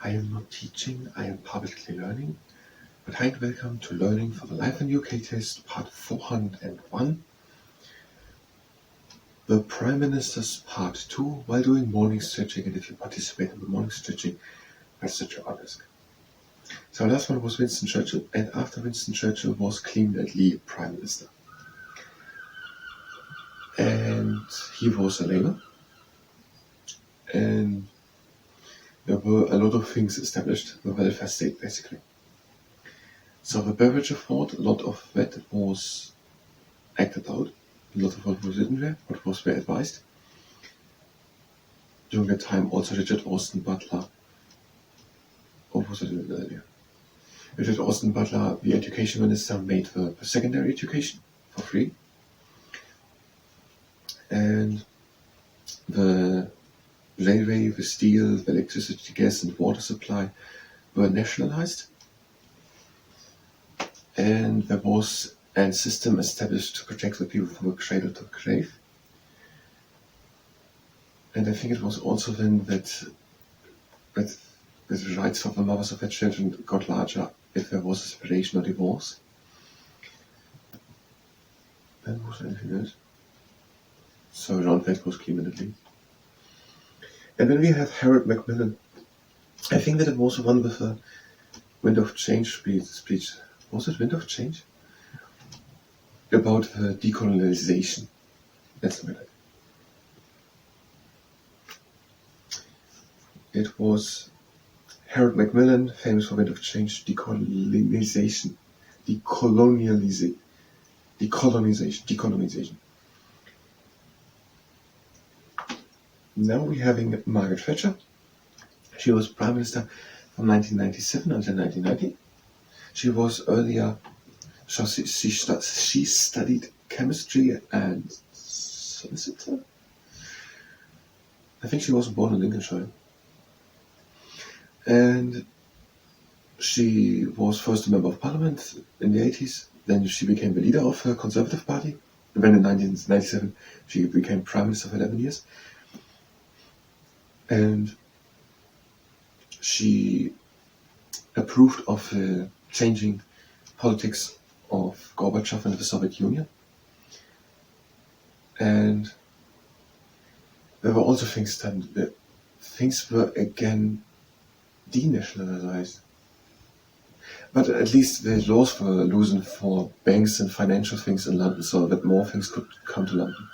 I am not teaching, I am publicly learning. But hi and welcome to Learning for the Life in UK test, part 401. The Prime Minister's part 2 while doing morning stretching, and if you participate in the morning stretching, register your desk. So our last one was Winston Churchill, and after Winston Churchill was Clement Attlee Prime Minister. And he was a Labour, and there were a lot of things established, the welfare state basically. So the Beveridge Report, a lot of that was acted out, a lot of what was written there, what was there advised. During that time also Richard Austin Butler, what was it earlier? Richard Austin Butler, the education minister, made the secondary education for free. And the railway, the steel, the electricity, gas and water supply were nationalized. And there was a system established to protect the people from the cradle to the grave. And I think it was also then that the rights of the mothers of their children got larger if there was a separation or divorce. And was there anything else? So around that was Clement Attlee. And then we have Harold Macmillan. I think that it was the one with the Wind of Change speech. Was it Wind of Change? About the decolonization. That's the minute. It was Harold Macmillan, famous for Wind of Change, decolonization. Now we're having Margaret Thatcher. She was Prime Minister from 1997 until 1990. She was earlier, she studied chemistry and solicitor. I think she was born in Lincolnshire. And she was first a member of parliament in the 80s. Then she became the leader of her Conservative Party. And then in 1997 she became Prime Minister for 11 years. And she approved of changing politics of Gorbachev and the Soviet Union. And there were also things done. Things were again denationalized. But at least the laws were loosened for banks and financial things in London so that more things could come to London.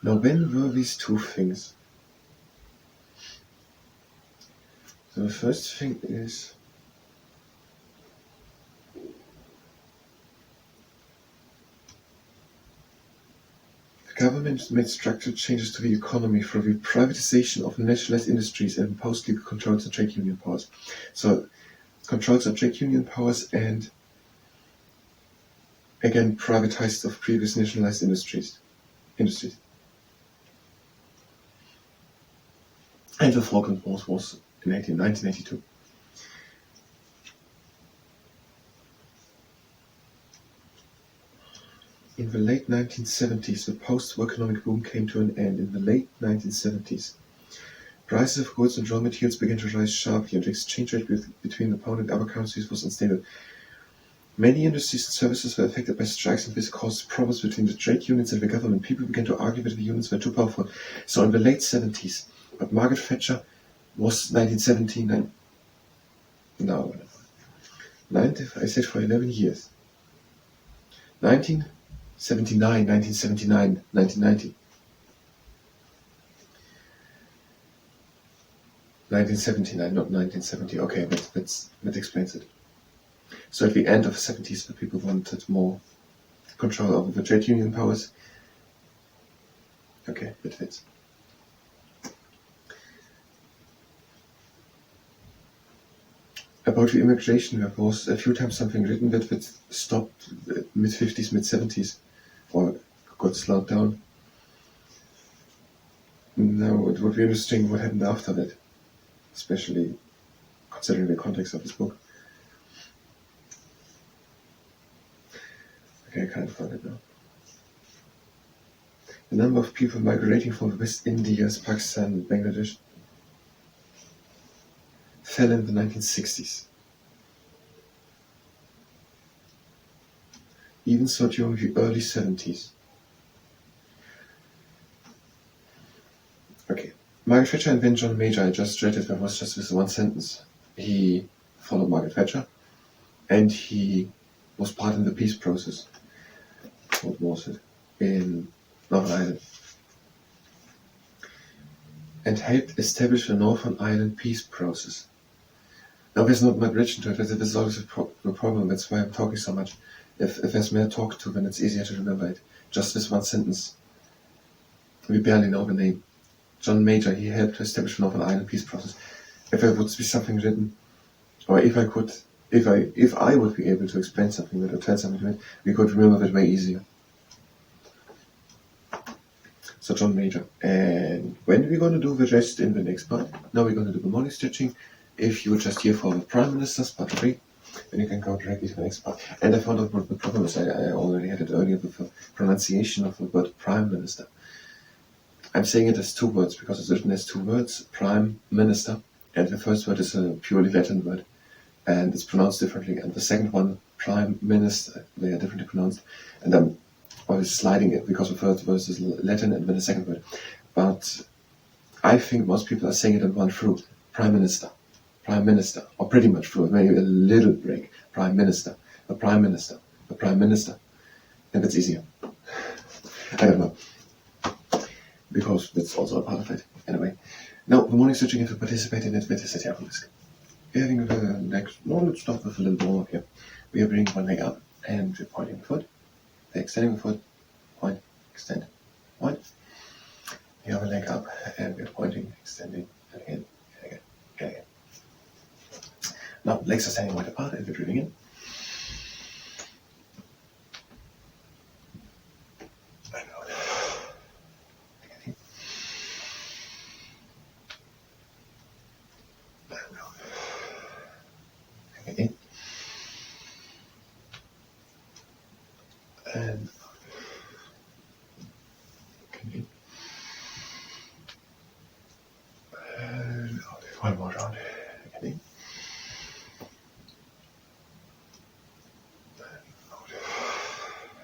Now, when were these two things? So the first thing is the government made structural changes to the economy through the privatization of nationalized industries and imposed legal controls and trade union powers. So controls of trade union powers and again privatized of previous nationalized industries. And the Falkland Wars was in 1982. In the late 1970s, the post-war economic boom came to an end. In the late 1970s, prices of goods and raw materials began to rise sharply, and the exchange rate between the pound and other currencies was unstable. Many industries and services were affected by strikes, and this caused problems between the trade unions and the government. People began to argue that the unions were too powerful. So in the late 70s, but Margaret Thatcher was 1979. I said for 11 years. 1979, 1990. 1979, not 1970. Okay, that explains it. So at the end of the 70s, the people wanted more control over the trade union powers. Okay, that fits. About the immigration, there was a few times something written that stopped mid-50s, mid-70s, or got slowed down. Now it would be interesting what happened after that, especially considering the context of this book. Okay, I can't find it now. The number of people migrating from the West Indies, Pakistan, and Bangladesh fell in the 1960s. Even so during the early 70s. Okay. Margaret Thatcher and then John Major, I just read it, that was just with one sentence. He followed Margaret Thatcher, and he was part in the peace process. What was it? In Northern Ireland. And helped establish the Northern Ireland peace process. Now there's not much written to it, this is always the problem, that's why I'm talking so much. If there's more talk to, then it's easier to remember it. Just this one sentence. We barely know the name. John Major, he helped to establish the Northern Ireland peace process. If there would be something written, or if I would be able to explain something with or tell something to it, we could remember it way easier. So John Major. And when are we going to do the rest in the next part? Now we're going to do the morning stretching. If you were just here for the Prime Minister's part 3, then you can go directly to the next part. And I found out what the problem is. I already had it earlier with the pronunciation of the word Prime Minister. I'm saying it as two words because it's written as two words, Prime Minister. And the first word is a purely Latin word. And it's pronounced differently. And the second one, Prime Minister, they are differently pronounced. And I'm always sliding it because the first word is Latin and then the second word. But I think most people are saying it in one through. Prime Minister. Prime Minister, or pretty much through, maybe a little break. Prime Minister, the Prime Minister, the Prime Minister. And that's easier. I don't know. Because that's also a part of it. Anyway. Now, the morning stretching, if you participate in it, let's set up on this. Having the next, no, let's start with a little more here. We are bringing one leg up and we're pointing the foot. We're extending the foot, point, extend, point. The other leg up and we're pointing, extending, and again, and again, and again. Now, legs are standing wide apart and we're breathing in. And out. Again in. And out. Again in. And out. Again in. And out. One more round. Again in.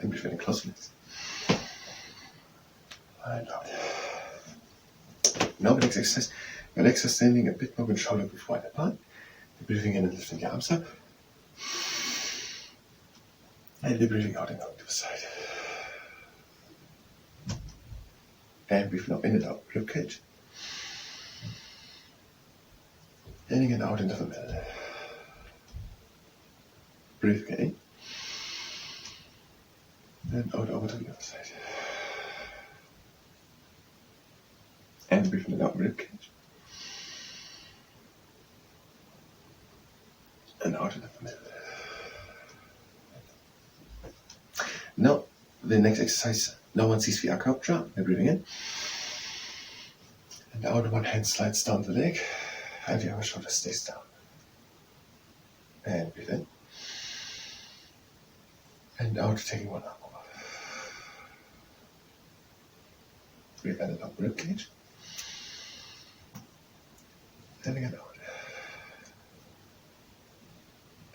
And breathe in and close the legs. And out. Now the next exercise. The legs are standing a bit more with shoulder width wide apart. You're breathing in and lifting your arms up. And you're breathing out and going to the side. And breathe now in and out, rib cage. In and out into the middle. Breathe again in. And out over to the other side. And breathe in and out, rib cage. And out into the middle. Now, the next exercise, no one sees the acroptra. We're breathing in. And out, one hand slides down the leg. And the other shoulder stays down. And breathe in. And out, taking one arm over. Breathe in and out, rib cage. And again out.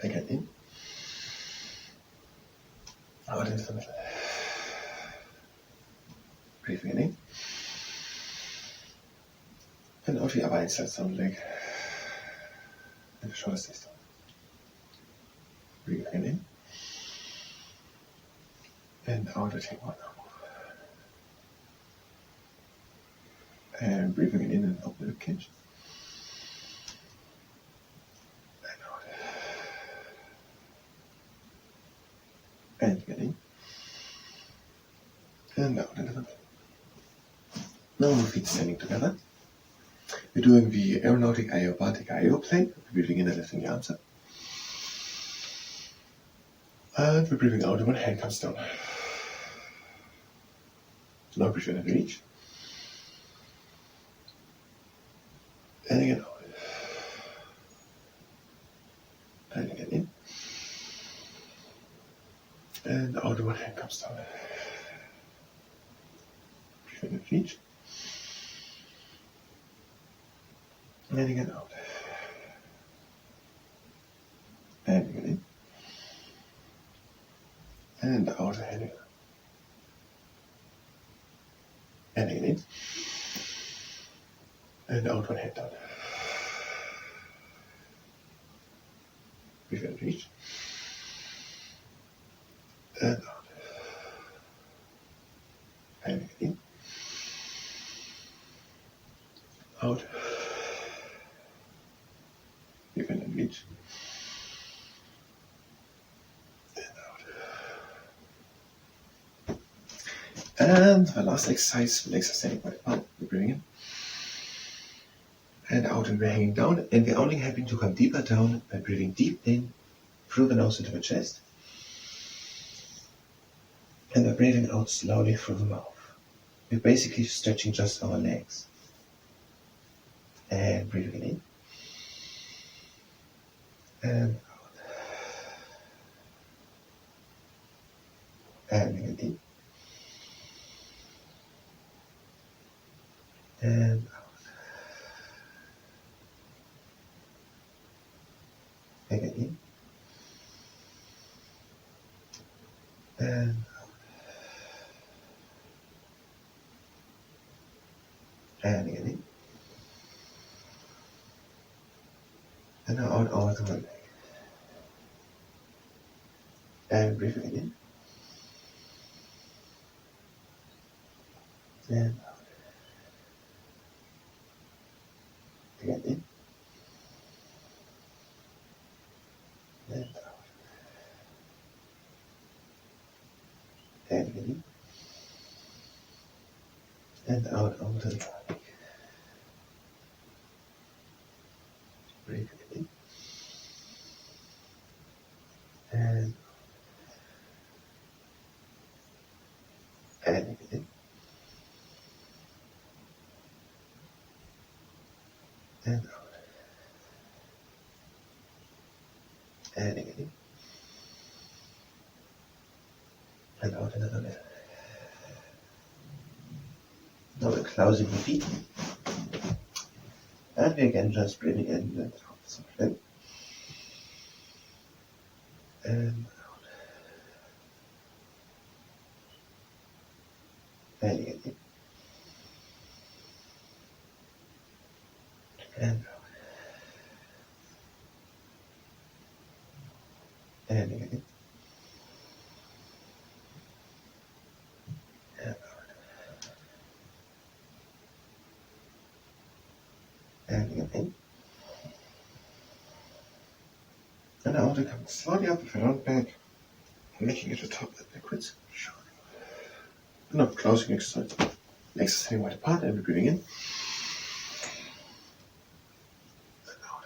Again in. Out into the middle. Breathing in. And out the other hand slides down the leg. And the shoulder stays down. Breathe again in. And out, I take one arm over. And breathing in and out the rib cage. And out. And again in. And out into the middle. Now the feet standing together. We're doing the aeronautic aerobatic aeroplane. We're breathing in and lifting the arms up. And we're breathing out and one hand comes down. Now breathe in and reach. And again out. And again in. And out and one hand comes down. Breathe in and reach. And again out. and again in, and out, and again in, and out, one hand down. Breathe and reach, and out, and again in, out, breathe and reach, and the last exercise, legs are standing quite apart. We're breathing in and out, and we're hanging down, and we're only having to come deeper down by breathing deep in through the nose into the chest, and we're breathing out slowly through the mouth. We're basically stretching just our legs, and breathing in and out, and again in and out, again in and out, and again in, and now out all the way, and breathing in and out, again in and out, and again in and out over the body. Breathe in and again in and out, and again in and out another level. Now we're closing the feet, and we again just breathing in and out softly, and out, and again in and out, and again in and out, and again in and out. We come slowly up with a round back, making it a top and backwards. Now closing exercise. Legs are standing wide apart, and we're breathing in and out,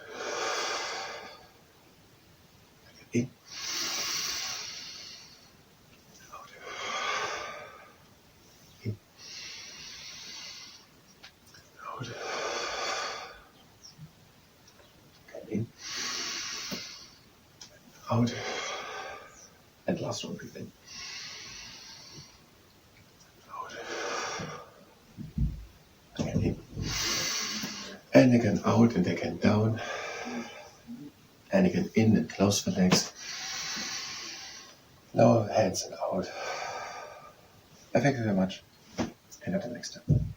again in, out, in, out, again in, out, and last one, breathe in, out, again in, and again out, and again down, and again in, and close the legs, lower the hands and out. Thank you very much, and until next time.